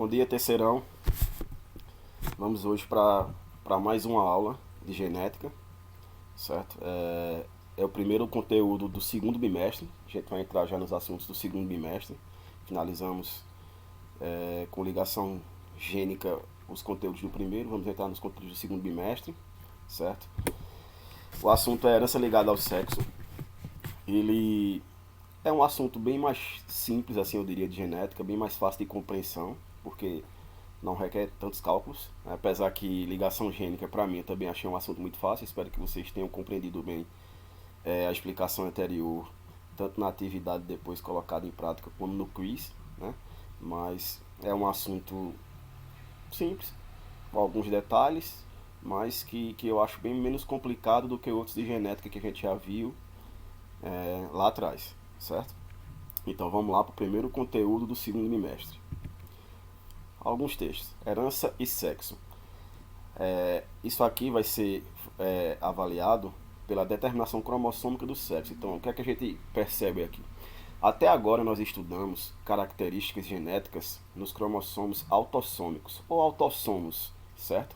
Bom dia, terceirão. Vamos hoje para mais uma aula de genética, certo? É o primeiro conteúdo do segundo bimestre. A gente vai entrar já nos assuntos do segundo bimestre. Finalizamos com ligação gênica os conteúdos do primeiro. Vamos entrar nos conteúdos do segundo bimestre, certo? O assunto é herança ligada ao sexo. Ele é um assunto bem mais simples, assim eu diria, de genética, bem mais fácil de compreensão, porque não requer tantos cálculos, né? Apesar que ligação gênica, para mim, eu também achei um assunto muito fácil. Espero que vocês tenham compreendido bem a explicação anterior, tanto na atividade depois colocada em prática, como no quiz, né? Mas é um assunto simples, com alguns detalhes, mas que eu acho bem menos complicado do que outros de genética que a gente já viu lá atrás, certo? Então vamos lá para o primeiro conteúdo do segundo bimestre. Alguns textos. Herança e sexo. Isso aqui vai ser avaliado pela determinação cromossômica do sexo. Então, o que é que a gente percebe aqui? Até agora nós estudamos características genéticas nos cromossomos autossômicos ou autossomos, certo?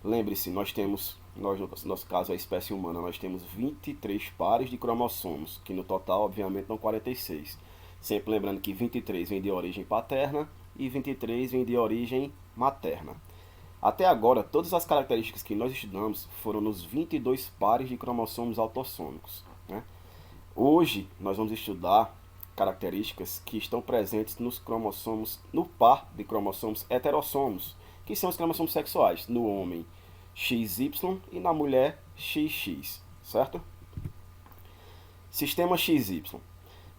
Lembre-se, nós temos, no nosso caso a espécie humana, nós temos 23 pares de cromossomos, que no total obviamente dão 46. Sempre lembrando que 23 vem de origem paterna e 23 vem de origem materna. Até agora, todas as características que nós estudamos foram nos 22 pares de cromossomos autossômicos, né? Hoje nós vamos estudar características que estão presentes nos cromossomos, no par de cromossomos heterossomos, que são os cromossomos sexuais, no homem XY e na mulher XX, certo? Sistema XY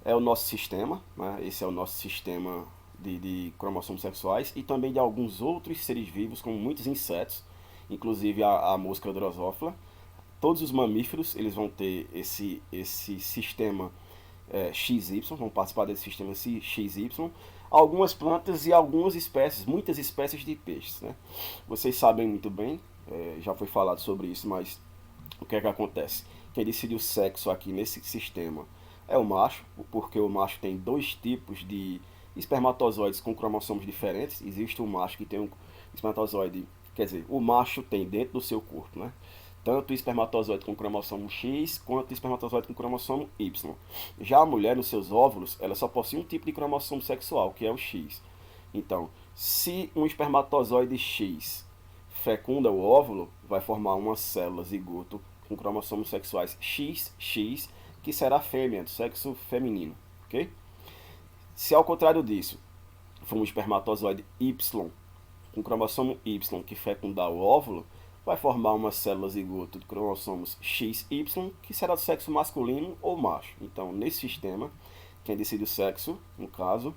é o nosso sistema, né? Esse é o nosso sistema de cromossomos sexuais e também de alguns outros seres vivos, como muitos insetos, inclusive a mosca drosófila. Todos os mamíferos eles vão ter esse sistema XY, vão participar desse sistema XY. Algumas plantas e algumas espécies, muitas espécies de peixes, né? Vocês sabem muito bem, já foi falado sobre isso, mas o que é que acontece? Quem decide o sexo aqui nesse sistema é o macho, porque o macho tem dois tipos de espermatozoides com cromossomos diferentes. Existe um macho que tem um espermatozoide, quer dizer, o macho tem dentro do seu corpo, né? Tanto o espermatozoide com cromossomo X quanto o espermatozoide com cromossomo Y. Já a mulher, nos seus óvulos, ela só possui um tipo de cromossomo sexual, que é o X. Então, se um espermatozoide X fecunda o óvulo, vai formar uma célula zigoto com cromossomos sexuais XX, que será fêmea, do sexo feminino, ok? Se ao contrário disso, for um espermatozoide Y, com cromossomo Y que fecundar o óvulo, vai formar uma célula zigoto de cromossomos XY, que será do sexo masculino ou macho. Então, nesse sistema, quem decide o sexo, no caso,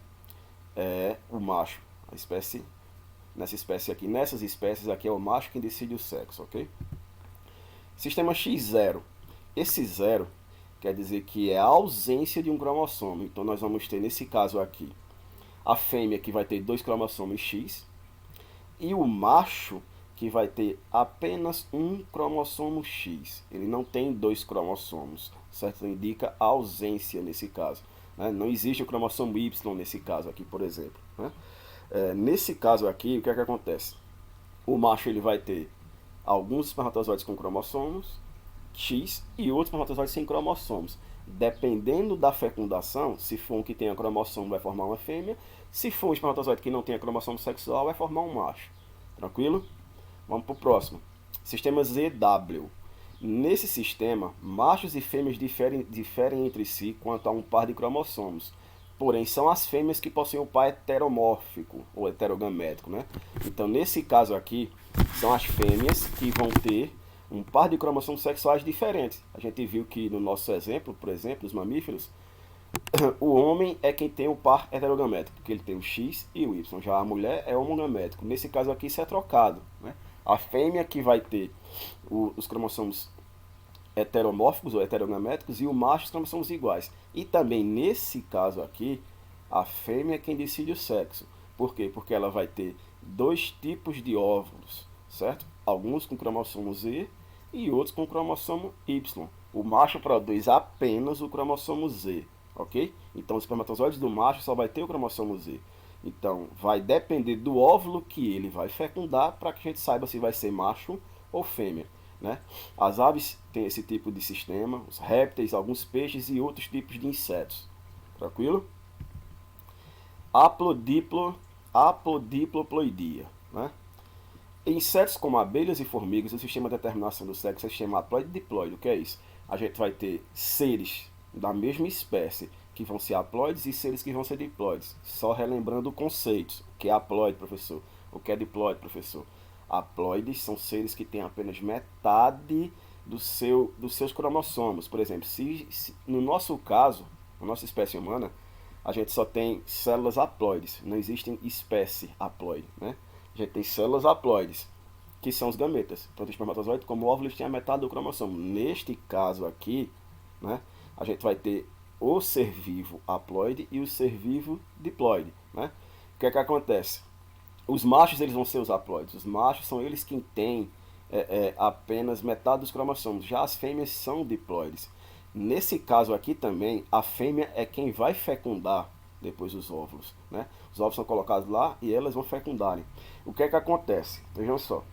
é o macho. A espécie, nessas espécies aqui é o macho quem decide o sexo, ok? Sistema X0. Esse zero quer dizer que é a ausência de um cromossomo. Então nós vamos ter nesse caso aqui a fêmea que vai ter 2 cromossomos X e o macho que vai ter apenas um cromossomo X. Ele não tem 2 cromossomos, certo? Indica a ausência nesse caso, né? Não existe o cromossomo Y nesse caso aqui, por exemplo, né? Nesse caso aqui, o que é que acontece? O macho ele vai ter alguns espermatozoides com cromossomos X e outros espermatozoides sem cromossomos. Dependendo da fecundação, se for um que tenha cromossomo, vai formar uma fêmea. Se for um espermatozoide que não tenha cromossomo sexual, vai formar um macho. Tranquilo? Vamos para o próximo. Sistema ZW. Nesse sistema, machos e fêmeas diferem entre si quanto a um par de cromossomos. Porém, são as fêmeas que possuem o par heteromórfico ou heterogamético, né? Então, nesse caso aqui, são as fêmeas que vão ter um par de cromossomos sexuais diferentes. A gente viu que no nosso exemplo, por exemplo, os mamíferos, o homem é quem tem o par heterogamético, porque ele tem o X e o Y. Já a mulher é homogamético. Nesse caso aqui, isso é trocado, né? A fêmea que vai ter os cromossomos heteromórficos ou heterogaméticos e o macho os cromossomos iguais. E também nesse caso aqui, a fêmea é quem decide o sexo. Por quê? Porque ela vai ter 2 tipos de óvulos, certo? Alguns com cromossomo Z e outros com cromossomo Y. O macho produz apenas o cromossomo Z, ok? Então os espermatozoides do macho só vai ter o cromossomo Z. Então, vai depender do óvulo que ele vai fecundar para que a gente saiba se vai ser macho ou fêmea. Né? As aves têm esse tipo de sistema, os répteis, alguns peixes e outros tipos de insetos. Tranquilo? Aplodiplo, aplodiploidia. Né? Em insetos como abelhas e formigas, o sistema de determinação do sexo é o sistema haploide e diploide. O que é isso? A gente vai ter seres da mesma espécie que vão ser haploides e seres que vão ser diploides. Só relembrando o conceito. O que é haploide, professor? O que é diploide, professor? Haploides são seres que têm apenas metade dos seus cromossomos. Por exemplo, se no nosso caso, na nossa espécie humana, a gente só tem células haploides, não existem espécie haploide, né? A gente tem células haploides, que são os gametas. Tanto o espermatozoide como o óvulo tem a metade do cromossomo. Neste caso aqui, né, a gente vai ter o ser vivo haploide e o ser vivo diploide. Né? O que é que acontece? Os machos eles vão ser os haploides. Os machos são eles quem têm apenas metade dos cromossomos. Já as fêmeas são diploides. Nesse caso aqui também, a fêmea é quem vai fecundar depois os óvulos. Né? Os óvulos são colocados lá e elas vão fecundarem. O que é que acontece? Vejam só.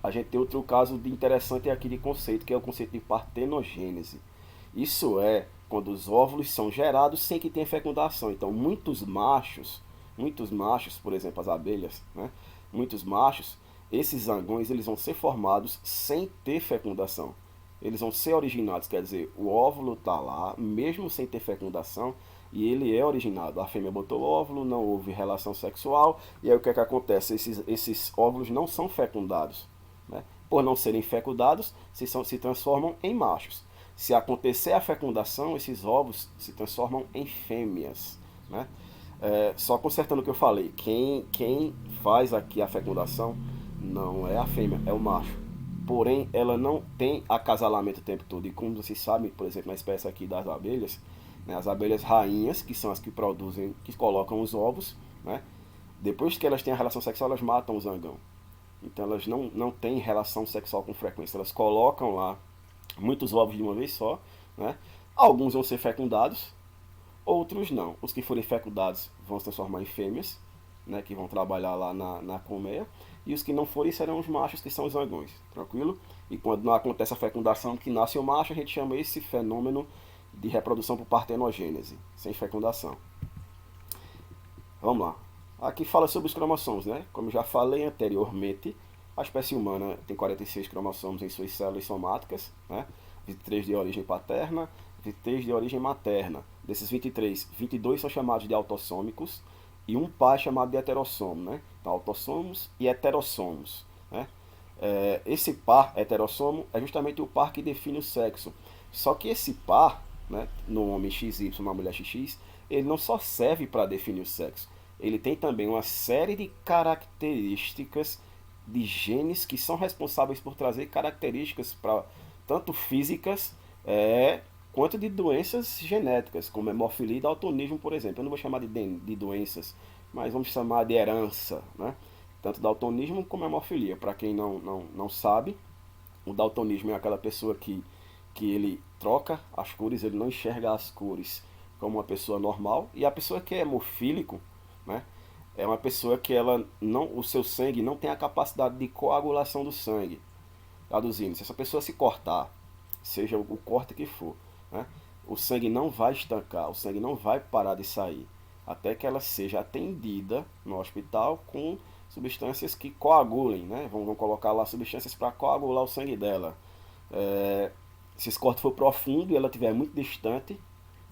A gente tem outro caso de interessante aqui de conceito, que é o conceito de partenogênese. Isso é quando os óvulos são gerados sem que tenha fecundação. Então, muitos machos, por exemplo, as abelhas, né? Muitos machos, esses zangões, eles vão ser formados sem ter fecundação. Eles vão ser originados, quer dizer, o óvulo está lá, mesmo sem ter fecundação, e ele é originado. A fêmea botou o óvulo, não houve relação sexual, e aí o que é que acontece? Esses óvulos não são fecundados. Né? Por não serem fecundados, se transformam em machos. Se acontecer a fecundação, esses ovos se transformam em fêmeas. Né? Só consertando o que eu falei, quem faz aqui a fecundação não é a fêmea, é o macho. Porém, ela não tem acasalamento o tempo todo. E como vocês sabem, por exemplo, na espécie aqui das abelhas, né, as abelhas rainhas, que são as que produzem, que colocam os ovos, né, depois que elas têm a relação sexual, elas matam o zangão. Então elas não têm relação sexual com frequência. Elas colocam lá muitos ovos de uma vez só. Né? Alguns vão ser fecundados, outros não. Os que forem fecundados vão se transformar em fêmeas, né, que vão trabalhar lá na colmeia. E os que não forem serão os machos, que são os zangões. Tranquilo? E quando não acontece a fecundação, que nasce o macho, a gente chama esse fenômeno de reprodução por partenogênese, sem fecundação. Vamos lá. Aqui fala sobre os cromossomos, né? Como eu já falei anteriormente, a espécie humana tem 46 cromossomos em suas células somáticas, né? 23 de origem paterna, 23 de origem materna. Desses 23, 22 são chamados de autossômicos e um par é chamado de heterossomo, né? Então, autossomos e heterossomos, né? Esse par heterossomo é justamente o par que define o sexo. Só que esse par, né, no homem XY, na mulher XX, ele não só serve para definir o sexo. Ele tem também uma série de características de genes que são responsáveis por trazer características para tanto físicas quanto de doenças genéticas, como hemofilia e daltonismo, por exemplo. Eu não vou chamar de doenças, mas vamos chamar de herança, né? Tanto daltonismo como hemofilia. Para quem não sabe, o daltonismo é aquela pessoa que ele troca as cores, ele não enxerga as cores como uma pessoa normal. E a pessoa que é hemofílico, né, é uma pessoa que ela não, o seu sangue não tem a capacidade de coagulação do sangue. Traduzindo, se essa pessoa se cortar, seja o corte que for, né, o sangue não vai estancar, o sangue não vai parar de sair, até que ela seja atendida no hospital com substâncias que coagulem, né? Vamos colocar lá substâncias para coagular o sangue dela. Se esse corte for profundo e ela estiver muito distante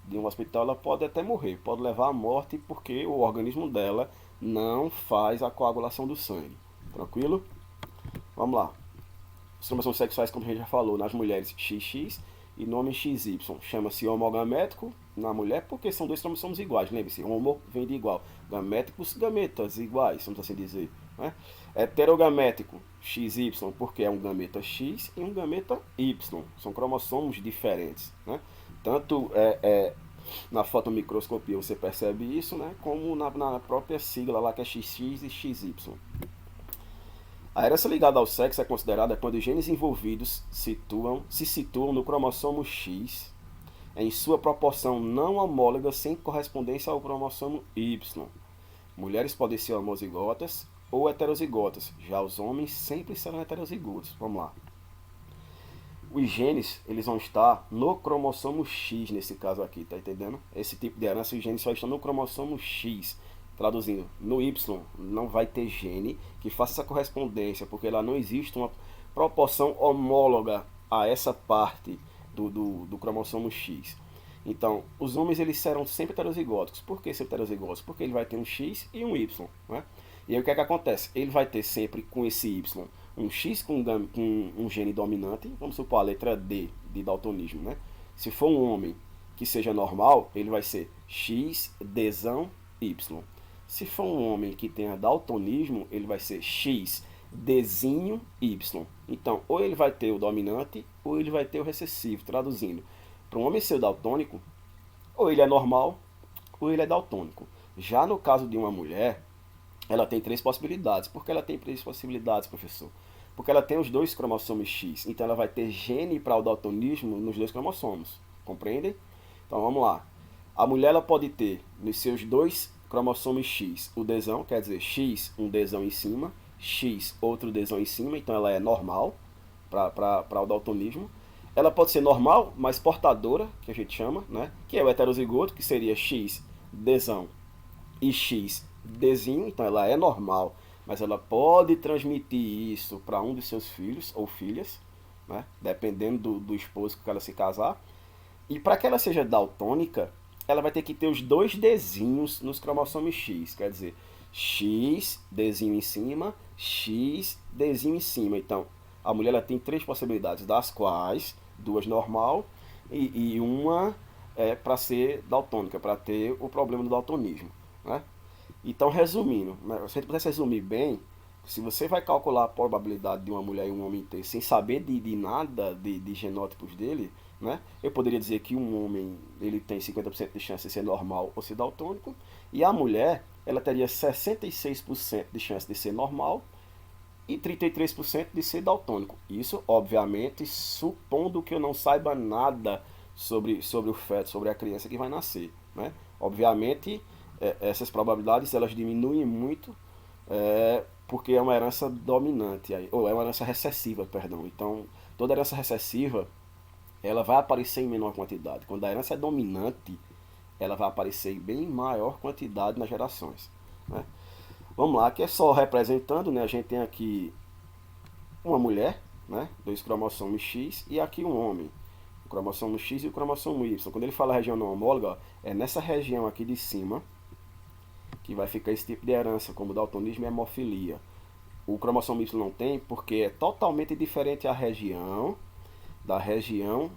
de um hospital, ela pode até morrer, pode levar à morte porque o organismo dela não faz a coagulação do sangue. Tranquilo? Vamos lá. Os cromossomos sexuais, como a gente já falou, nas mulheres XX e no homem XY. Chama-se homogamético na mulher porque são dois cromossomos iguais. Lembre-se, homo vem de igual. Gaméticos, gametas iguais, vamos assim dizer. Né? Heterogamético, XY, porque é um gameta X e um gameta Y. São cromossomos diferentes. Né? Tanto na fotomicroscopia você percebe isso, né? Como na própria sigla lá que é XX e XY. A herança ligada ao sexo é considerada quando os genes envolvidos se situam no cromossomo X em sua proporção não homóloga sem correspondência ao cromossomo Y. Mulheres podem ser homozigotas ou heterozigotas. Já os homens sempre serão heterozigotos. Vamos lá. Os genes, eles vão estar no cromossomo X, nesse caso aqui, tá entendendo? Esse tipo de herança, os genes só estão no cromossomo X. Traduzindo, no Y não vai ter gene que faça essa correspondência, porque lá não existe uma proporção homóloga a essa parte do cromossomo X. Então, os homens eles serão sempre heterozigóticos. Por que ser heterozigóticos? Porque ele vai ter um X e um Y, né? E aí o que é que acontece? Ele vai ter sempre com esse Y um X com um gene dominante, vamos supor a letra D de daltonismo, né? Se for um homem que seja normal, ele vai ser X, Dzão, Y. Se for um homem que tenha daltonismo, ele vai ser X, Dzinho, Y. Então, ou ele vai ter o dominante, ou ele vai ter o recessivo. Traduzindo, para um homem ser daltônico, ou ele é normal, ou ele é daltônico. Já no caso de uma mulher, ela tem três possibilidades. Por que ela tem três possibilidades, professor? Porque ela tem os dois cromossomos X. Então ela vai ter gene para o daltonismo nos dois cromossomos. Compreendem? Então vamos lá. A mulher ela pode ter nos seus dois cromossomos X o Dzão, quer dizer, X um Dzão em cima, X outro Dzão em cima. Então ela é normal para o daltonismo. Ela pode ser normal, mas portadora, que a gente chama, né? Que é o heterozigoto, que seria X Dzão e X Dzinho. Então ela é normal, mas ela pode transmitir isso para um dos seus filhos ou filhas, né? Dependendo do esposo que ela se casar. E para que ela seja daltônica, ela vai ter que ter os dois Dzinhos nos cromossomos X, quer dizer, X, Dzinho em cima, X, Dzinho em cima. Então, a mulher ela tem três possibilidades, das quais duas normal e uma para ser daltônica, para ter o problema do daltonismo, né? Então, resumindo, né, se a gente pudesse resumir bem, se você vai calcular a probabilidade de uma mulher e um homem ter, sem saber de nada de genótipos dele, né, eu poderia dizer que um homem ele tem 50% de chance de ser normal ou ser daltônico, e a mulher ela teria 66% de chance de ser normal e 33% de ser daltônico. Isso, obviamente, supondo que eu não saiba nada sobre o feto, sobre a criança que vai nascer, né? Obviamente, essas probabilidades elas diminuem muito porque é uma herança dominante, ou é uma herança recessiva, perdão. Então, toda herança recessiva ela vai aparecer em menor quantidade. Quando a herança é dominante, ela vai aparecer em bem maior quantidade nas gerações, né? Vamos lá, aqui é só representando, né? A gente tem aqui uma mulher, né? Dois cromossomos X, e aqui um homem, o cromossomo X e o cromossomo Y. Quando ele fala região não homóloga, ó, é nessa região aqui de cima que vai ficar esse tipo de herança, como daltonismo e hemofilia. O cromossomo Y não tem, porque é totalmente diferente a região da região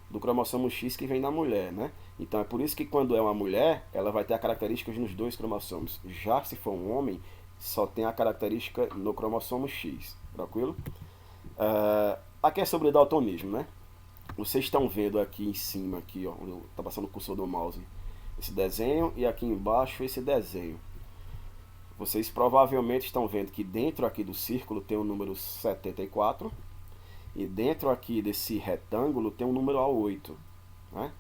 do cromossomo X que vem na mulher, né? Então é por isso que quando é uma mulher, ela vai ter as características nos dois cromossomos. Já se for um homem, só tem a característica no cromossomo X, tranquilo? Aqui é sobre o daltonismo, né? Vocês estão vendo aqui em cima, aqui, ó, onde está passando o cursor do mouse, esse desenho, e aqui embaixo esse desenho. Vocês provavelmente estão vendo que dentro aqui do círculo tem o número 74 e dentro aqui desse retângulo tem um número A8, né?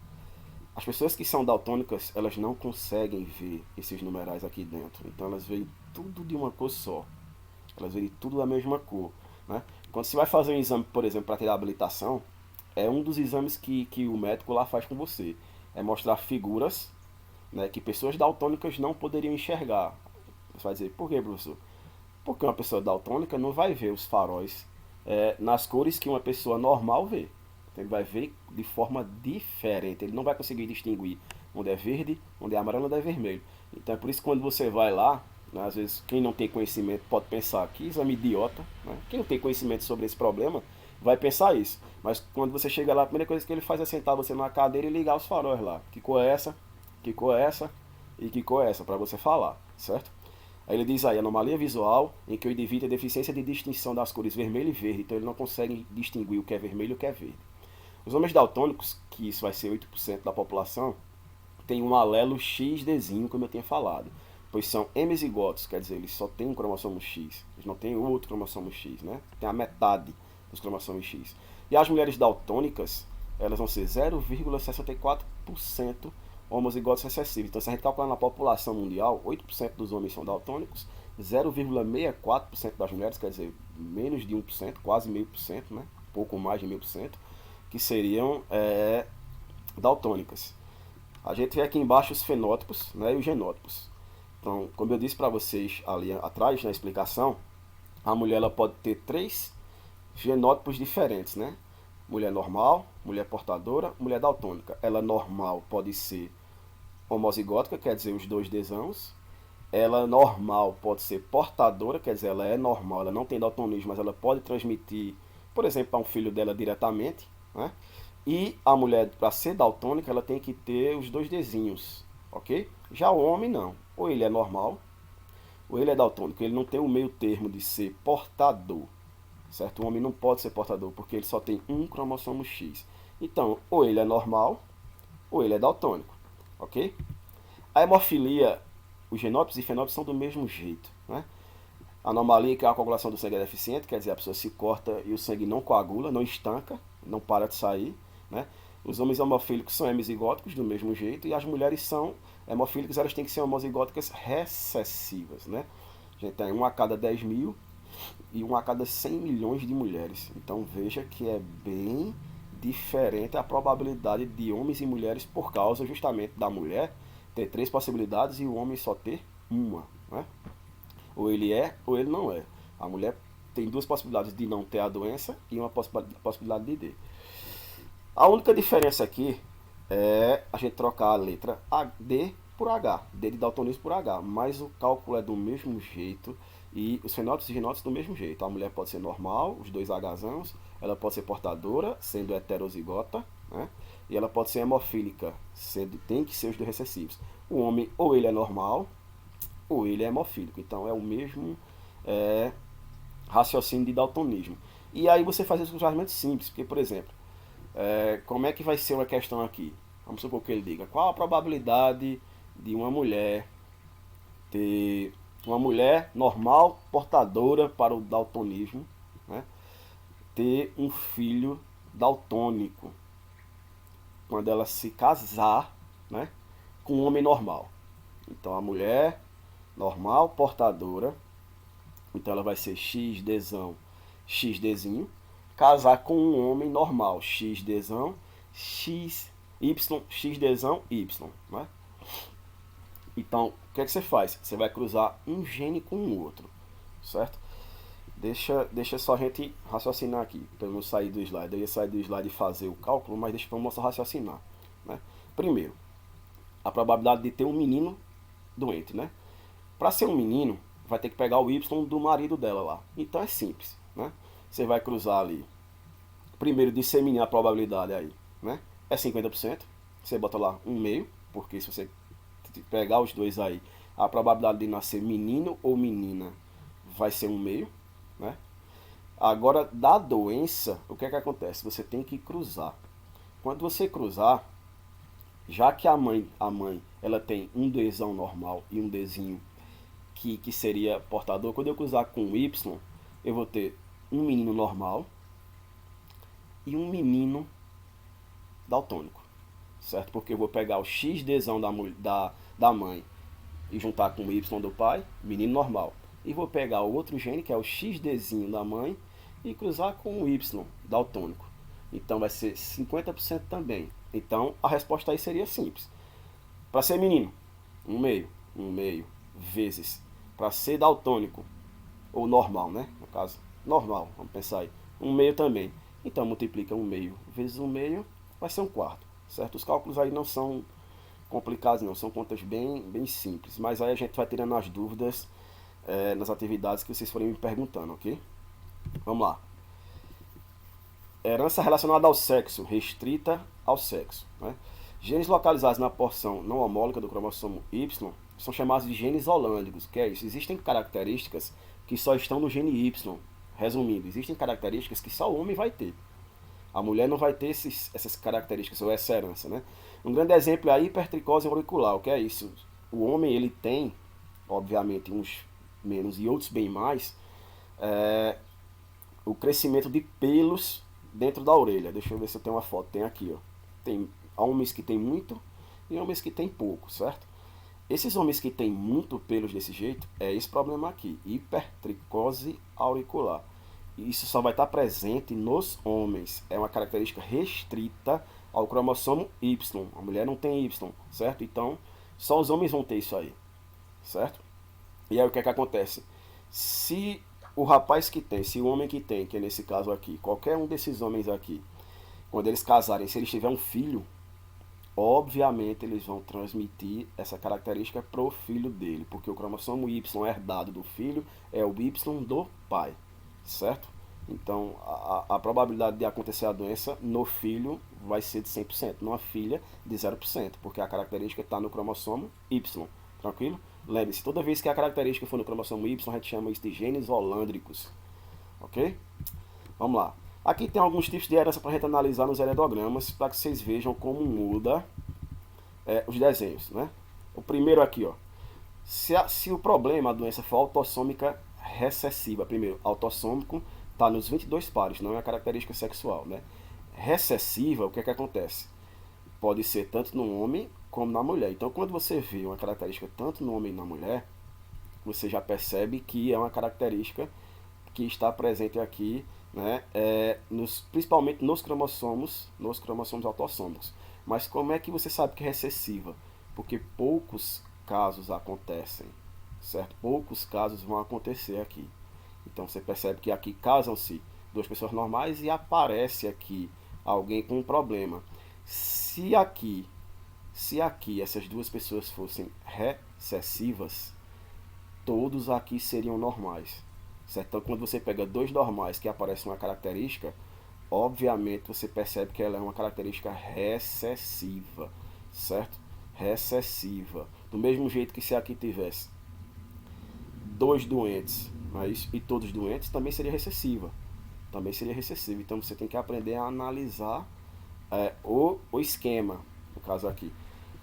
As pessoas que são daltônicas, elas não conseguem ver esses numerais aqui dentro, então elas veem tudo de uma cor só, elas veem tudo da mesma cor, né? Quando você vai fazer um exame, por exemplo, para ter a habilitação, é um dos exames que o médico lá faz com você, é mostrar figuras, né, que pessoas daltônicas não poderiam enxergar. Você vai dizer, por que, professor? Porque uma pessoa daltônica não vai ver os faróis nas cores que uma pessoa normal vê. Ele vai ver de forma diferente. Ele não vai conseguir distinguir onde é verde, onde é amarelo, onde é vermelho. Então é por isso que quando você vai lá, né, às vezes quem não tem conhecimento pode pensar que exame idiota, né? Quem não tem conhecimento sobre esse problema vai pensar isso. Mas quando você chega lá, a primeira coisa que ele faz é sentar você numa cadeira e ligar os faróis lá. Que cor é essa? Que cor é essa? E que cor é essa? Para você falar, certo? Aí ele diz aí, anomalia visual em que o indivíduo tem deficiência de distinção das cores vermelho e verde, então ele não consegue distinguir o que é vermelho e o que é verde. Os homens daltônicos, que isso vai ser 8% da população, tem um alelo XDzinho, como eu tinha falado, pois são hemizigotos, quer dizer, eles só têm um cromossomo X, eles não têm outro cromossomo X, né? Tem a metade dos cromossomos X. E as mulheres daltônicas, elas vão ser 0,64% homozigotos recessivos. Então, se a gente calcular na população mundial, 8% dos homens são daltônicos, 0,64% das mulheres, quer dizer, menos de 1%, quase 0,5%, né? Pouco mais de 0,5%, que seriam daltônicas. A gente vê aqui embaixo os fenótipos, né, e os genótipos. Então, como eu disse para vocês ali atrás na explicação, a mulher ela pode ter 3 genótipos diferentes, né? Mulher normal, mulher portadora, mulher daltônica. Ela normal pode ser homozigótica, quer dizer, os 2 desãos. Ela normal pode ser portadora, quer dizer, ela é normal, ela não tem daltonismo, mas ela pode transmitir, por exemplo, a um filho dela diretamente, né? E a mulher, para ser daltônica, ela tem que ter os 2 desenhos, ok? Já o homem não, ou ele é normal, ou ele é daltônico, ele não tem o meio termo de ser portador, certo? O homem não pode ser portador, porque ele só tem um cromossomo X. Então, ou ele é normal, ou ele é daltônico, ok? A hemofilia, os genótipos e fenótipos são do mesmo jeito, né? A anomalia, que é a coagulação do sangue é deficiente, quer dizer, a pessoa se corta e o sangue não coagula, não estanca, não para de sair, né? Os homens hemofílicos são hemizigóticos do mesmo jeito, e as mulheres são hemofílicas, elas têm que ser homozigóticas recessivas, né? A gente tem 1 a cada 10 mil e 1 a cada 100 milhões de mulheres. Então veja que é bem diferente a probabilidade de homens e mulheres por causa justamente da mulher ter 3 possibilidades e o homem só ter uma, né? Ou ele é ou ele não é. A mulher tem 2 possibilidades de não ter a doença e uma possibilidade de ter. A única diferença aqui é a gente trocar a letra D por H, D de daltonismo por H, mas o cálculo é do mesmo jeito e os fenótipos e genótipos do mesmo jeito. A mulher pode ser normal, os 2 Hzãos, ela pode ser portadora, sendo heterozigota, né? E ela pode ser hemofílica, sendo, tem que ser os 2 recessivos. O homem ou ele é normal, ou ele é hemofílico. Então é o mesmo raciocínio de daltonismo. E aí você faz esse cruzamento simples, porque, por exemplo, como é que vai ser uma questão aqui? Vamos supor que ele diga, qual a probabilidade de uma mulher ter uma mulher normal, portadora para o daltonismo, né, ter um filho daltônico quando ela se casar, né, com um homem normal. Então a mulher normal, portadora, então ela vai ser XDzão, XDzinho, casar com um homem normal, XDzão, XY, XDzão, Y, né? Então, o que é que você faz? Você vai cruzar um gene com o outro, certo? Deixa só a gente raciocinar aqui, para eu não sair do slide. Eu ia sair do slide e fazer o cálculo, mas deixa eu mostrar raciocinar, né? Primeiro, a probabilidade de ter um menino doente, né? Para ser um menino, vai ter que pegar o Y do marido dela lá. Então é simples, né? Você vai cruzar ali. Primeiro, disseminar a probabilidade aí, né? É 50%. Você bota lá um meio, porque se você pegar os 2 aí, a probabilidade de nascer menino ou menina vai ser um meio, né? Agora, da doença, o que é que acontece? Você tem que cruzar. Quando você cruzar, já que a mãe ela tem um Dzão normal e um Dzinho que seria portador, quando eu cruzar com o Y, eu vou ter um menino normal e um menino daltônico, certo? Porque eu vou pegar o XDzão da mãe e juntar com o Y do pai, menino normal. E vou pegar o outro gene, que é o XDzinho da mãe, e cruzar com o Y daltônico. Então vai ser 50% também. Então a resposta aí seria simples. Para ser menino, um meio, vezes. Para ser daltônico, ou normal, né? No caso, normal, vamos pensar aí. Um meio também. Então multiplica um meio vezes um meio, vai ser um quarto, certo? Os cálculos aí não são complicados não, são contas bem simples. Mas aí a gente vai tirando as dúvidas nas atividades que vocês forem me perguntando, ok? Vamos lá. Herança relacionada ao sexo, restrita ao sexo, né? Genes localizados na porção não homóloga do cromossomo Y são chamados de genes holândicos, que é isso. Existem características que só estão no gene Y. Resumindo, existem características que só o homem vai ter. A mulher não vai ter essas características, ou essa herança, né? Um grande exemplo é a hipertricose auricular. O que é isso? O homem, ele tem, obviamente, uns menos e outros bem mais, o crescimento de pelos dentro da orelha. Deixa eu ver se eu tenho uma foto. Tem aqui, ó. Tem homens que tem muito e homens que têm pouco, certo? Esses homens que têm muito pelos desse jeito, é esse problema aqui, hipertricose auricular. Isso só vai estar presente nos homens, é uma característica restrita ao cromossomo Y. A mulher não tem Y, certo? Então, só os homens vão ter isso aí, certo? E aí o que é que acontece? Se o rapaz que tem, se o homem que tem, que é nesse caso aqui, qualquer um desses homens aqui, quando eles casarem, se eles tiverem um filho, obviamente eles vão transmitir essa característica pro filho dele, porque o cromossomo Y herdado do filho é o Y do pai, certo? Então a probabilidade de acontecer a doença no filho vai ser de 100%, numa filha de 0%, porque a característica está no cromossomo Y, tranquilo? Lembre-se, toda vez que a característica for no cromossomo Y, a gente chama isso de genes holândricos, ok? Vamos lá. Aqui tem alguns tipos de herança para a gente analisar nos heredogramas, para que vocês vejam como muda os desenhos, né? O primeiro aqui, ó. Se o problema, a doença for autossômica recessiva, primeiro, autossômico está nos 22 pares, não é uma característica sexual, né? Recessiva, o que é que acontece? Pode ser tanto no homem como na mulher. Então, quando você vê uma característica tanto no homem e na mulher, você já percebe que é uma característica que está presente aqui, né, principalmente nos cromossomos autossômicos. Mas como é que você sabe que é recessiva? Porque poucos casos acontecem, certo? Poucos casos vão acontecer aqui. Então você percebe que aqui casam-se duas pessoas normais e aparece aqui alguém com um problema. Se aqui essas duas pessoas fossem recessivas, todos aqui seriam normais. Certo? Então, quando você pega dois normais que aparece uma característica, obviamente você percebe que ela é uma característica recessiva, certo? Recessiva. Do mesmo jeito que se aqui tivesse dois doentes, mas, e todos doentes, também seria recessiva. Também seria recessiva. Então, você tem que aprender a analisar o esquema, no caso aqui.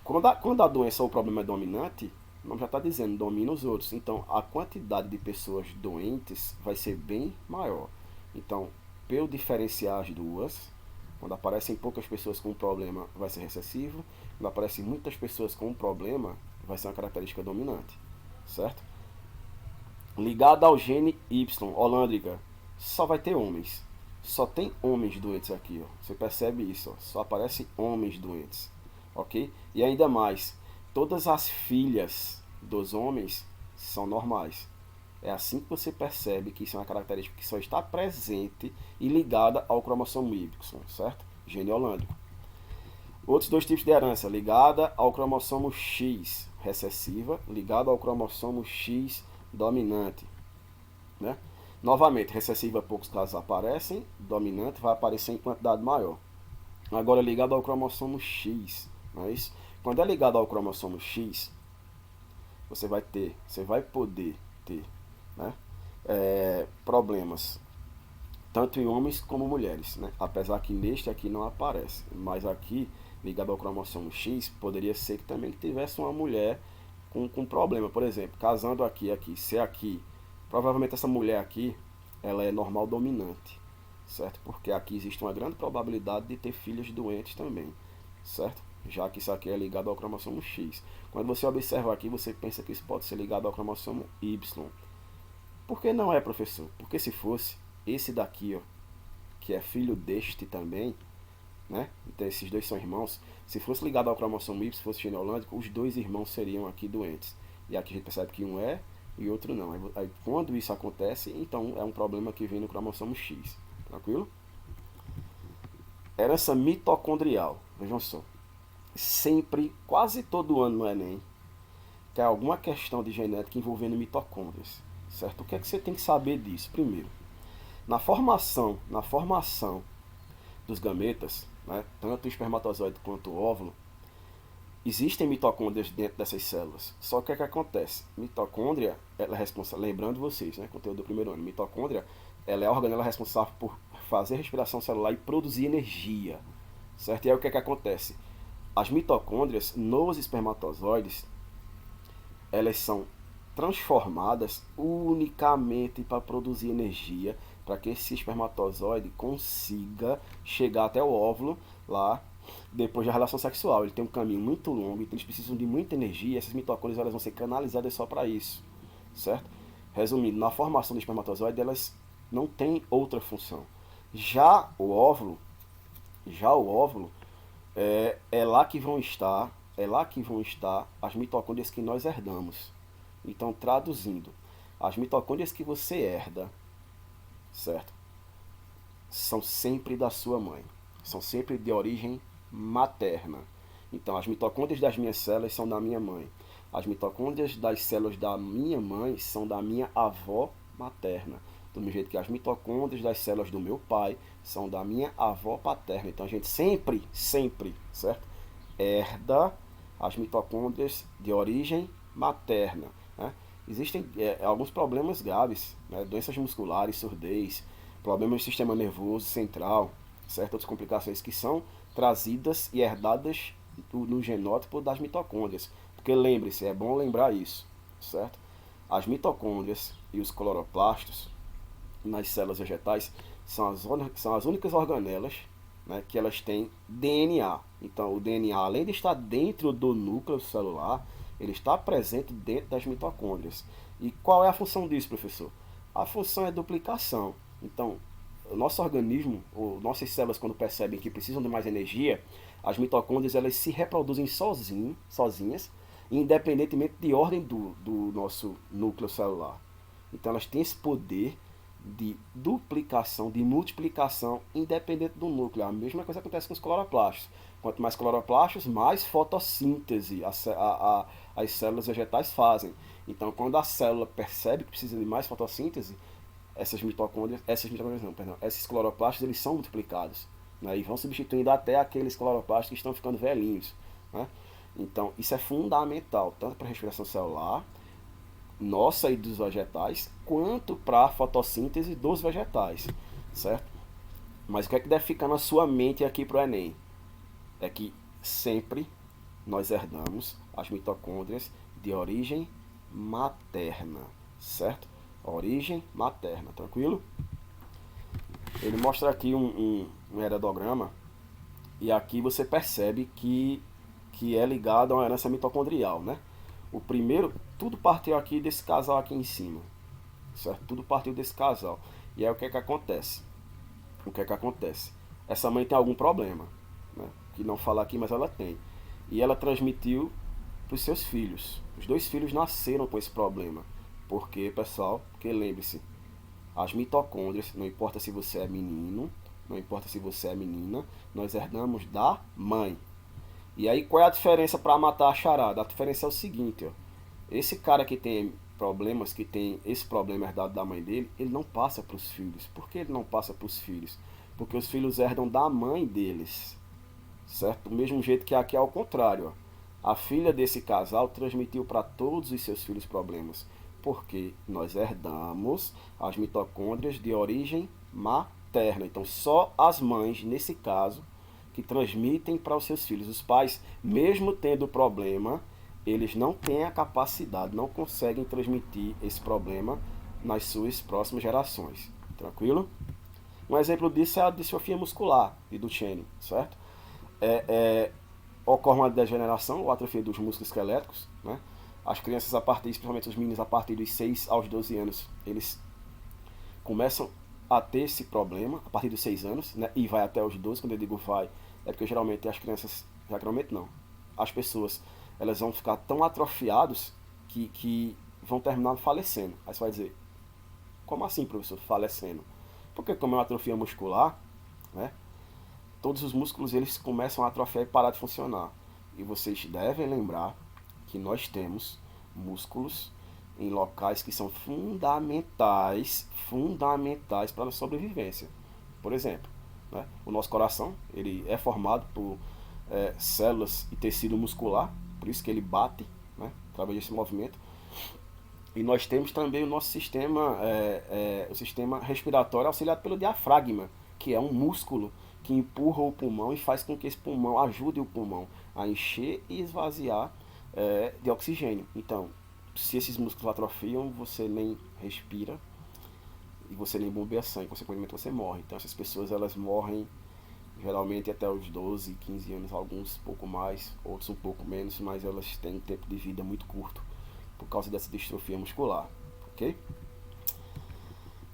Quando a doença ou o problema é dominante, o nome já está dizendo, domina os outros. Então, a quantidade de pessoas doentes vai ser bem maior. Então, para eu diferenciar as duas, quando aparecem poucas pessoas com um problema, vai ser recessivo. Quando aparecem muitas pessoas com um problema, vai ser uma característica dominante. Certo? Ligado ao gene Y, holândrica, só vai ter homens. Só tem homens doentes aqui, ó. Você percebe isso, ó. Só aparecem homens doentes. Ok? E ainda mais, todas as filhas dos homens são normais. É assim que você percebe que isso é uma característica que só está presente e ligada ao cromossomo Y, certo? Gene holândrico. Outros dois tipos de herança, ligada ao cromossomo X recessiva, ligada ao cromossomo X dominante, né? Novamente, recessiva poucos casos aparecem, dominante vai aparecer em quantidade maior. Agora, ligado ao cromossomo X, mas quando é ligado ao cromossomo X, você vai poder ter, né, problemas tanto em homens como mulheres, né? Apesar que neste aqui não aparece, mas aqui ligado ao cromossomo X poderia ser que também tivesse uma mulher com problema, por exemplo, casando aqui, se aqui, provavelmente essa mulher aqui, ela é normal dominante, certo? Porque aqui existe uma grande probabilidade de ter filhos doentes também, certo? Já que isso aqui é ligado ao cromossomo X. Quando você observa aqui, você pensa que isso pode ser ligado ao cromossomo Y. Por que não é, professor? Porque se fosse esse daqui, ó, que é filho deste também, né? Então esses dois são irmãos. Se fosse ligado ao cromossomo Y, se fosse gene holândico, os dois irmãos seriam aqui doentes. E aqui a gente percebe que um é e outro não. Aí, quando isso acontece, então é um problema que vem no cromossomo X. Tranquilo? Herança mitocondrial. Vejam só. Sempre, quase todo ano no Enem, tem alguma questão de genética envolvendo mitocôndrias. Certo? O que é que você tem que saber disso? Primeiro, na formação dos gametas, né, tanto o espermatozoide quanto o óvulo, existem mitocôndrias dentro dessas células. Só que o que é que acontece? Mitocôndria, ela é responsável, lembrando vocês, né, conteúdo do primeiro ano, mitocôndria, ela é a organela responsável por fazer respiração celular e produzir energia. Certo? E aí o que é que acontece? As mitocôndrias nos espermatozoides, elas são transformadas unicamente para produzir energia, para que esse espermatozoide consiga chegar até o óvulo lá depois da relação sexual. Ele tem um caminho muito longo, então eles precisam de muita energia. Essas mitocôndrias elas vão ser canalizadas só para isso, certo? Resumindo, na formação do espermatozoide elas não têm outra função. Já o óvulo, é lá que vão estar, as mitocôndrias que nós herdamos. Então, traduzindo, as mitocôndrias que você herda, certo? São sempre da sua mãe. São sempre de origem materna. Então, as mitocôndrias das minhas células são da minha mãe. As mitocôndrias das células da minha mãe são da minha avó materna. Do mesmo jeito que as mitocôndrias das células do meu pai são da minha avó paterna. Então, a gente sempre, certo? Herda as mitocôndrias de origem materna. Né? Existem alguns problemas graves, né? Doenças musculares, surdez, problemas do sistema nervoso central, certas complicações que são trazidas e herdadas no genótipo das mitocôndrias. Porque lembre-se, é bom lembrar isso, certo? As mitocôndrias e os cloroplastos nas células vegetais são as únicas organelas, né, que elas têm DNA. Então, o DNA, além de estar dentro do núcleo celular, ele está presente dentro das mitocôndrias. E qual é a função disso, professor? A função é duplicação. Então, o nosso organismo, nossas células, quando percebem que precisam de mais energia, as mitocôndrias elas se reproduzem sozinhas, independentemente de ordem do nosso núcleo celular. Então, elas têm esse poder de duplicação, de multiplicação, independente do núcleo. A mesma coisa acontece com os cloroplastos. Quanto mais cloroplastos, mais fotossíntese as células vegetais fazem. Então, quando a célula percebe que precisa de mais fotossíntese, esses cloroplastos eles são multiplicados, né, e vão substituindo até aqueles cloroplastos que estão ficando velhinhos, né? Então, isso é fundamental, tanto para a respiração celular, nossa e dos vegetais, quanto para a fotossíntese dos vegetais, certo? Mas o que é que deve ficar na sua mente aqui para o Enem? É que sempre nós herdamos as mitocôndrias de origem materna, certo? Origem materna, tranquilo? Ele mostra aqui um heredograma e aqui você percebe que é ligado a uma herança mitocondrial, né? O primeiro, tudo partiu aqui desse casal aqui em cima, certo? Tudo partiu desse casal. E aí o que é que acontece? Essa mãe tem algum problema, né? Que não fala aqui, mas ela tem. E ela transmitiu para os seus filhos. Os dois filhos nasceram com esse problema. Por quê, pessoal? Porque lembre-se, as mitocôndrias, não importa se você é menino, não importa se você é menina, nós herdamos da mãe. E aí qual é a diferença para matar a charada? A diferença é o seguinte, ó. Esse cara que tem problemas, que tem esse problema herdado da mãe dele, ele não passa para os filhos. Por que ele não passa para os filhos? Porque os filhos herdam da mãe deles, certo? Do mesmo jeito que aqui é ao contrário, ó. A filha desse casal transmitiu para todos os seus filhos problemas, porque nós herdamos as mitocôndrias de origem materna. Então só as mães, nesse caso, que transmitem para os seus filhos. Os pais, mesmo tendo problema, eles não têm a capacidade, não conseguem transmitir esse problema nas suas próximas gerações. Tranquilo? Um exemplo disso é a distrofia muscular de Duchenne, certo? Ocorre uma degeneração ou atrofia dos músculos esqueléticos, né? As crianças, principalmente os meninos, a partir dos 6 aos 12 anos, eles começam a ter esse problema a partir dos 6 anos, né? E vai até os 12. Quando eu digo vai, é porque geralmente as crianças, geralmente não, as pessoas, elas vão ficar tão atrofiados que vão terminar falecendo. Aí você vai dizer, como assim, professor, falecendo? Porque como é uma atrofia muscular, né? Todos os músculos eles começam a atrofiar e parar de funcionar. E vocês devem lembrar que nós temos músculos em locais que são fundamentais para a nossa sobrevivência. Por exemplo, né, o nosso coração ele é formado por células e tecido muscular, por isso que ele bate, né, através desse movimento. E nós temos também o nosso sistema, o sistema respiratório auxiliado pelo diafragma, que é um músculo que empurra o pulmão e faz com que esse pulmão ajude o pulmão a encher e esvaziar de oxigênio. Então, se esses músculos atrofiam, você nem respira e você nem bombeia sangue, consequentemente você morre. Então essas pessoas elas morrem geralmente até os 12, 15 anos, alguns um pouco mais, outros um pouco menos, mas elas têm um tempo de vida muito curto por causa dessa distrofia muscular, ok?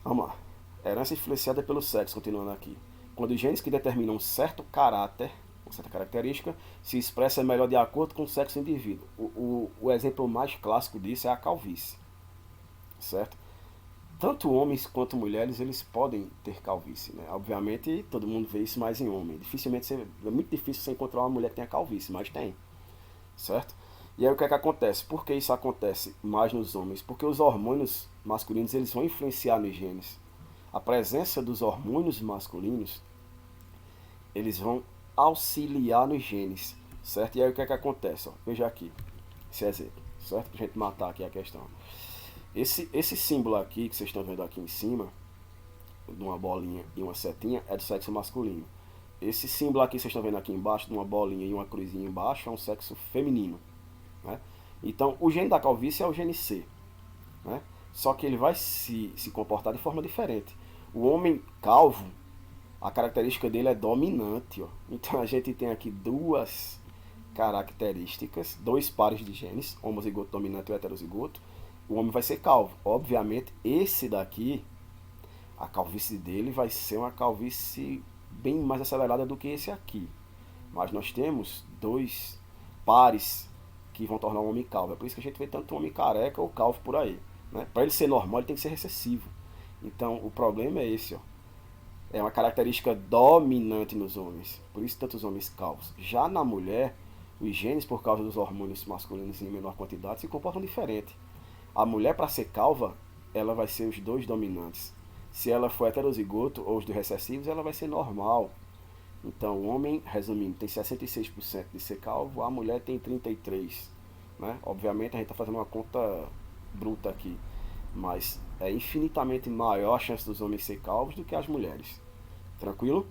Vamos lá. Herança influenciada pelo sexo, continuando aqui. Quando os genes que determinam um certo caráter, uma certa característica, se expressa melhor de acordo com o sexo do indivíduo. O exemplo mais clássico disso é a calvície, certo? Tanto homens quanto mulheres, eles podem ter calvície, né? Obviamente, todo mundo vê isso mais em homem. É muito difícil você encontrar uma mulher que tenha calvície, mas tem, certo? E aí o que é que acontece? Por que isso acontece mais nos homens? Porque os hormônios masculinos, eles vão influenciar nos genes. A presença dos hormônios masculinos, eles vão auxiliar nos genes, certo? E aí o que é que acontece? Ó, veja aqui, esse exemplo, certo? Pra gente matar aqui a questão. Esse símbolo aqui, que vocês estão vendo aqui em cima, de uma bolinha e uma setinha, é do sexo masculino. Esse símbolo aqui que vocês estão vendo aqui embaixo, de uma bolinha e uma cruzinha embaixo, é um sexo feminino, né? Então, o gene da calvície é o gene C, né? Só que ele vai se comportar de forma diferente. O homem calvo, a característica dele é dominante, ó. Então a gente tem aqui duas características, dois pares de genes, homozigoto dominante e heterozigoto. O homem vai ser calvo. Obviamente, esse daqui, a calvície dele vai ser uma calvície bem mais acelerada do que esse aqui. Mas nós temos dois pares que vão tornar o homem calvo. É por isso que a gente vê tanto homem careca ou calvo por aí, né? Para ele ser normal, ele tem que ser recessivo. Então, o problema é esse, ó. É uma característica dominante nos homens. Por isso, tantos homens calvos. Já na mulher, os genes, por causa dos hormônios masculinos em menor quantidade, se comportam diferente. A mulher, para ser calva, ela vai ser os dois dominantes. Se ela for heterozigoto ou os dois recessivos, ela vai ser normal. Então, o homem, resumindo, tem 66% de ser calvo, a mulher tem 33%. Né? Obviamente, a gente está fazendo uma conta bruta aqui, mas é infinitamente maior a chance dos homens ser calvos do que as mulheres. Tranquilo?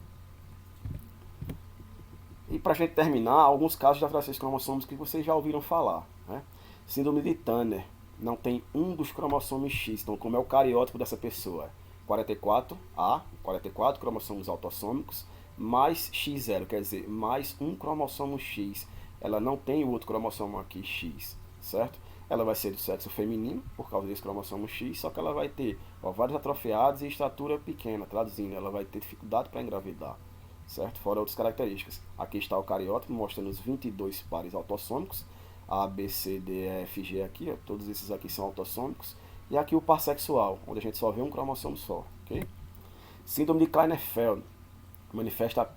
E para a gente terminar, alguns casos de atrações cromossômicos que vocês já ouviram falar. Né? Síndrome de Turner. Não tem um dos cromossomos X. Então, como é o cariótipo dessa pessoa? 44A, 44 cromossomos autossômicos, mais X0, quer dizer, mais um cromossomo X. Ela não tem o outro cromossomo aqui, X, certo? Ela vai ser do sexo feminino, por causa desse cromossomo X, só que ela vai ter ovários atrofiados e estatura pequena, traduzindo, ela vai ter dificuldade para engravidar, certo? Fora outras características. Aqui está o cariótipo, mostrando os 22 pares autossômicos, A, B, C, D, E, F, G aqui, ó, todos esses aqui são autossômicos. E aqui o par sexual, onde a gente só vê um cromossomo só, ok? Síndrome de Klinefelter, manifestada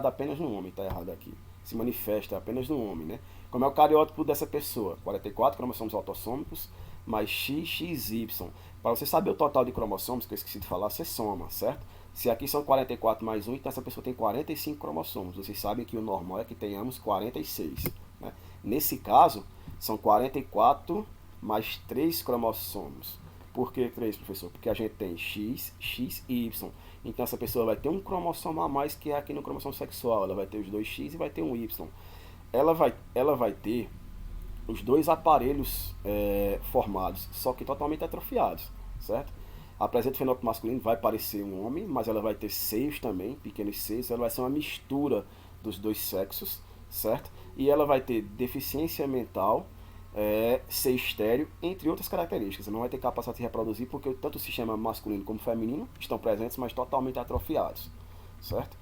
apenas no homem, tá errado aqui. Se manifesta apenas no homem, né? Como é o cariótipo dessa pessoa? 44 cromossomos autossômicos, mais XXY. Para você saber o total de cromossomos, que eu esqueci de falar, você soma, certo? Se aqui são 44 mais 1, então essa pessoa tem 45 cromossomos. Vocês sabem que o normal é que tenhamos 46. Né? Nesse caso, são 44 mais 3 cromossomos. Por que 3, professor? Porque a gente tem X, X e Y. Então essa pessoa vai ter um cromossomo a mais que é aqui no cromossomo sexual. Ela vai ter os dois X e vai ter um Y. Ela vai ter os dois aparelhos formados, só que totalmente atrofiados, certo? Apresenta o fenótipo masculino, vai parecer um homem, mas ela vai ter seios também, pequenos seios. Ela vai ser uma mistura dos dois sexos, certo? E ela vai ter deficiência mental, ser estéreo, entre outras características. Ela não vai ter capacidade de se reproduzir porque tanto o sistema masculino como feminino estão presentes, mas totalmente atrofiados, certo?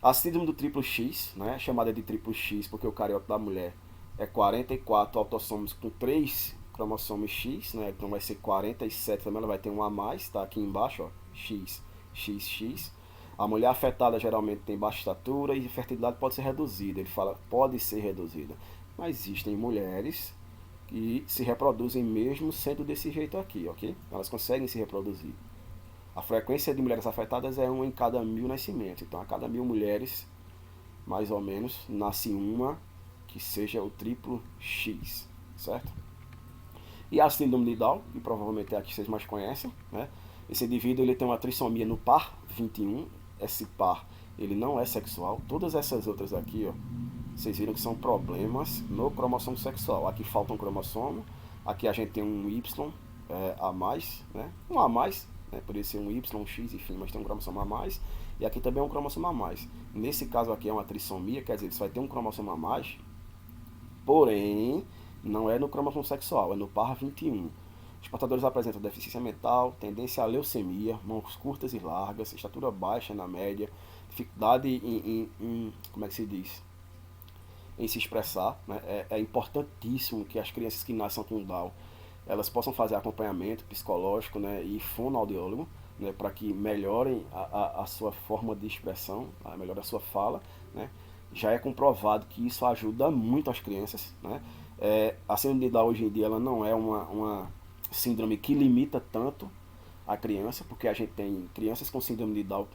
A síndrome do triplo X, né, chamada de triplo X porque o cariótipo da mulher é 44 autossomos com 3 cromossomos X, né, então vai ser 47 também, ela vai ter um a mais, tá aqui embaixo, ó, X, X, X. A mulher afetada geralmente tem baixa estatura e a fertilidade pode ser reduzida. Ele fala, pode ser reduzida. Mas existem mulheres que se reproduzem mesmo sendo desse jeito aqui, ok? Elas conseguem se reproduzir. A frequência de mulheres afetadas é 1 em cada 1000 nascimentos. Então, a cada 1000 mulheres, mais ou menos, nasce uma que seja o triplo X, certo? E a síndrome de Down, que provavelmente é a que vocês mais conhecem, né? Esse indivíduo ele tem uma trissomia no par 21. Esse par ele não é sexual. Todas essas outras aqui, ó, vocês viram que são problemas no cromossomo sexual. Aqui falta um cromossomo, aqui a gente tem um Y a mais, né? Um a mais né? Poderia ser um Y, um X, enfim, mas tem um cromossomo a mais. E aqui também é um cromossomo a mais. Nesse caso aqui é uma trissomia, quer dizer, você vai ter um cromossomo a mais, porém, não é no cromossomo sexual, é no par 21. Os portadores apresentam deficiência mental, tendência à leucemia, mãos curtas e largas, estatura baixa na média, dificuldade como é que se diz? Em se expressar. Né? É importantíssimo que as crianças que nasçam com Down elas possam fazer acompanhamento psicológico, né, e fonoaudiólogo, né, para que melhorem a sua forma de expressão, melhore a sua fala. Né? Já é comprovado que isso ajuda muito as crianças. Né? A síndrome de Down hoje em dia ela não é uma síndrome que limita tanto a criança, porque a gente tem crianças com síndrome de Down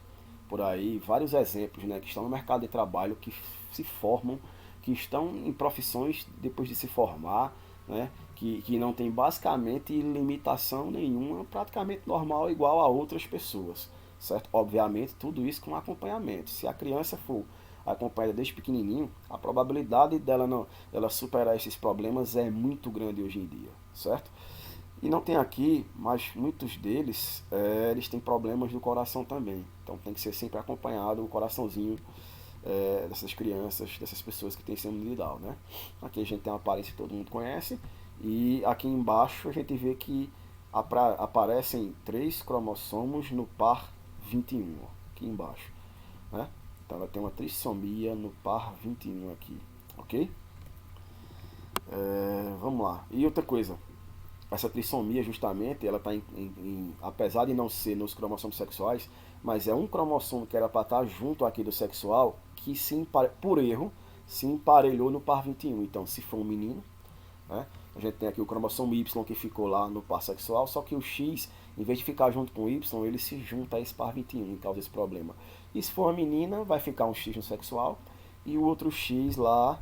por aí, vários exemplos, né, que estão no mercado de trabalho, que se formam, que estão em profissões depois de se formar, né, que não tem basicamente limitação nenhuma, praticamente normal, igual a outras pessoas, certo? Obviamente, tudo isso com acompanhamento. Se a criança for acompanhada desde pequenininho, a probabilidade dela não, ela superar esses problemas é muito grande hoje em dia, certo? E não tem aqui, mas muitos deles, eles têm problemas do coração também. Então tem que ser sempre acompanhado o coraçãozinho dessas crianças, dessas pessoas que têm síndrome de Down, né? Aqui a gente tem uma aparência que todo mundo conhece. E aqui embaixo a gente vê que aparecem 3 cromossomos no par 21, ó, aqui embaixo. Né? Então ela tem uma trissomia no par 21 aqui, ok? Vamos lá. E outra coisa, essa trissomia justamente, ela está apesar de não ser nos cromossomos sexuais, mas é um cromossomo que era para estar junto aqui do sexual, que por erro se emparelhou no par 21. Então, se for um menino, né, a gente tem aqui o cromossomo Y que ficou lá no par sexual, só que o X, em vez de ficar junto com o Y, ele se junta a esse par 21 e causa esse problema. E se for uma menina, vai ficar um X no sexual e o outro X lá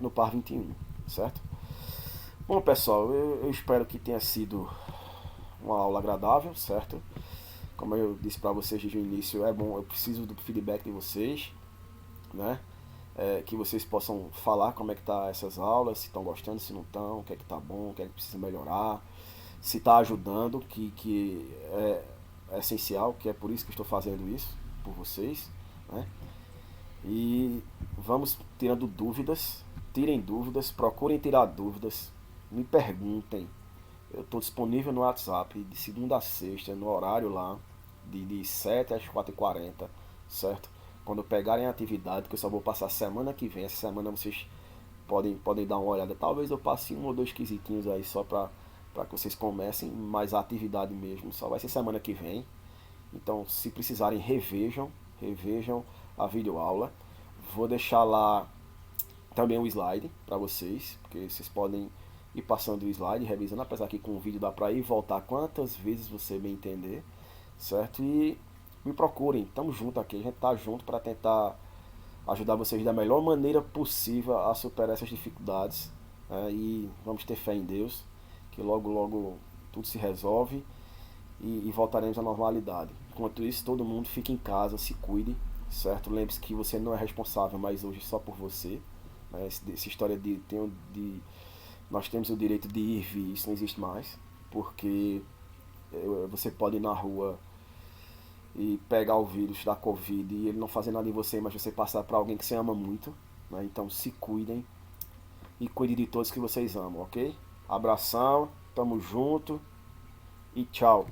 no par 21, certo? Bom, pessoal, eu espero que tenha sido uma aula agradável, certo? Como eu disse para vocês desde o início, é bom, eu preciso do feedback de vocês, né? Que vocês possam falar como é que tá essas aulas, se estão gostando, se não estão, o que é que tá bom, o que é que precisa melhorar, se está ajudando, que é essencial, que é por isso que estou fazendo isso, por vocês, né? E vamos tirando dúvidas, tirem dúvidas, procurem tirar dúvidas, me perguntem. Eu estou disponível no WhatsApp de segunda a sexta, no horário lá, de 7 às 4h40, certo? Quando pegarem a atividade, que eu só vou passar semana que vem, essa semana vocês podem dar uma olhada. Talvez eu passe 1 ou 2 quesitinhos aí só para que vocês comecem, mas a atividade mesmo só vai ser semana que vem. Então, se precisarem, revejam a videoaula. Vou deixar lá também o slide para vocês, porque vocês podem ir passando o slide, revisando, apesar que com o vídeo dá para ir e voltar quantas vezes você bem entender, certo? E me procurem, estamos juntos aqui, a gente tá junto para tentar ajudar vocês da melhor maneira possível a superar essas dificuldades, né? E vamos ter fé em Deus, que logo logo tudo se resolve e voltaremos à normalidade. Enquanto isso, todo mundo fique em casa, se cuide, certo? Lembre-se que você não é responsável, mas hoje só por você. Né? Essa história de nós temos o direito de ir e vir, isso não existe mais, porque você pode ir na rua e pegar o vírus da Covid e ele não fazer nada em você, mas você passar para alguém que você ama muito. Né? Então se cuidem e cuide de todos que vocês amam, ok? Abração, tamo junto e tchau.